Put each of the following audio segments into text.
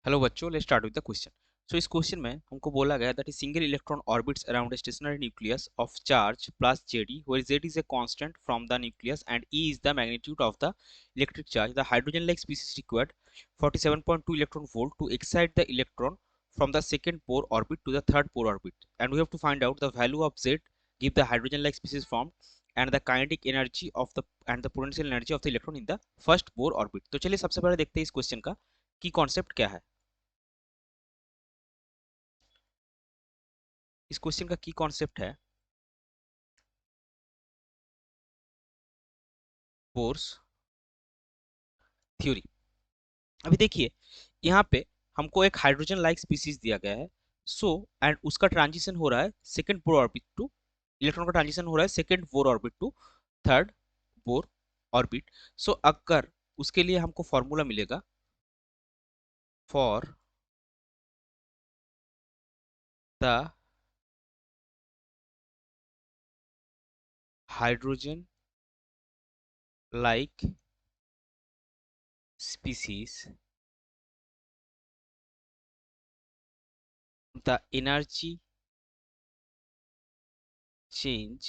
Hello बच्चों, let's start with the question. So इस question में हमको बोला गया that a single electron orbits around a stationary nucleus of charge plus Jd, where Z is a constant from the nucleus and E is the magnitude of the electric charge. The hydrogen-like species required 47.2 electron volt to excite the electron from the second pore orbit to the third pore orbit, and we have to find out the value of Z give the hydrogen-like species formed and the kinetic energy of the and the potential energy of the electron in the first pore orbit. तो चलिए सबसे पहले देखते हैं इस question का की concept क्या है। इस क्वेश्चन का की कॉन्सेप्ट है बोर्स थ्योरी। अभी देखिए यहाँ पे हमको एक हाइड्रोजन लाइक स्पीसीज दिया गया है। सो एंड उसका ट्रांजिशन हो रहा है second Bohr orbit to electron का ट्रांजिशन हो रहा है second Bohr orbit to third Bohr orbit. So अगर उसके लिए हमको फॉर्मूला मिलेगा for the hydrogen like species the energy change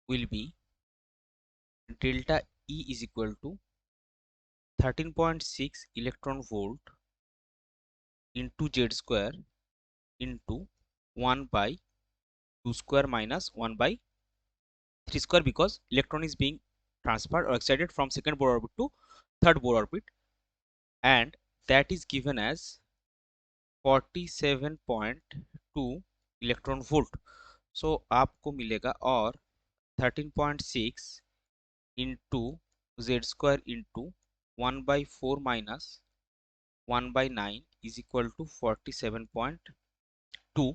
will be delta E is equal to 13.6 electron volt into Z square into 1 by 2 square minus 1 by 3 square, because electron is being transferred or excited from second Bohr orbit to third Bohr orbit, and that is given as 47.2 electron volt. So आपको मिलेगा और 13.6 into Z square into 1/4 minus 1/9 is equal to 47.2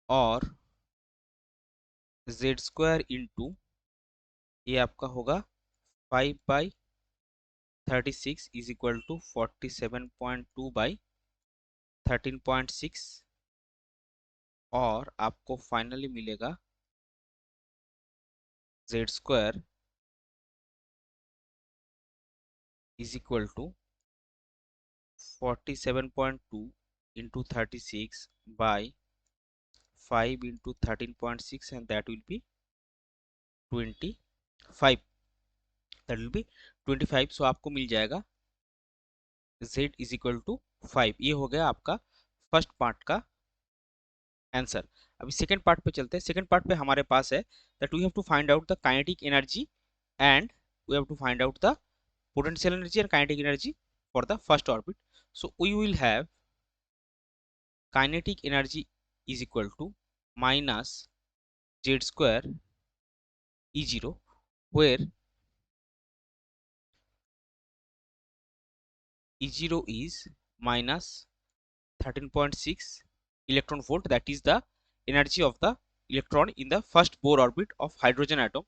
और Z square into ये आपका होगा 5/36 is equal to 47.2 by 13.6 और आपको finally मिलेगा Z square is equal to 47.2 into 36 by 5 into 13.6 and that will be 25। that will be 25। सो आपको मिल जाएगा z is equal to 5। ये हो गया आपका फर्स्ट पार्ट का आंसर। अभी सेकंड पार्ट पे चलते हैं। सेकंड पार्ट पे हमारे पास है that we have to find out the kinetic energy and we have to find out the potential energy and kinetic energy for the first orbit. So we will have kinetic energy is equal to minus z square E0, where E0 is minus 13.6 electron volt, that is the energy of the electron in the first Bohr orbit of hydrogen atom.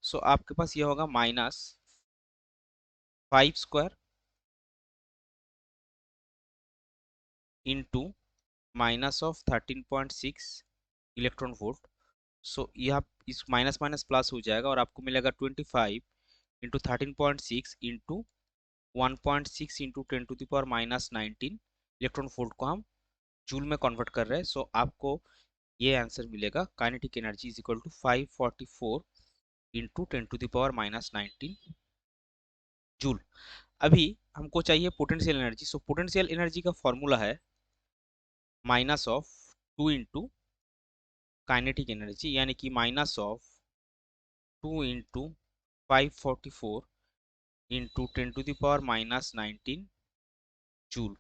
So आपके पास ये होगा minus 5 square into minus of 13.6 electron volt. So यह इस minus minus plus हो जाएगा और आपको मिलेगा 25 into 13.6 into 1.6 into 10⁻⁻19 electron volt को हम जूल में कन्वर्ट कर रहे हैं। सो आपको ये आंसर मिलेगा kinetic energy is equal to 544 into 10⁻⁻19 joule. अभी हमको चाहिए potential energy. So potential energy का फॉर्मूला है minus of 2 into kinetic energy, यानी कि minus of 2 into 544 into 10⁻⁻19 joule.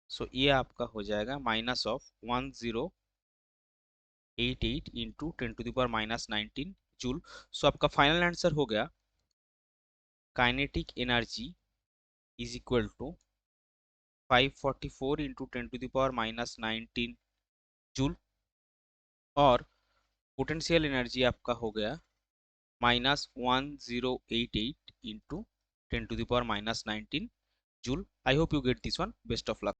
So ये आपका हो जाएगा minus of 1088 into 10⁻⁻19 joule. So आपका फाइनल आंसर हो गया kinetic energy is equal to 544 into 10⁻⁻19 joule और पोटेंशियल एनर्जी आपका हो गया minus 1088 into 10⁻⁻19 joule. I hope you get this one. Best of luck.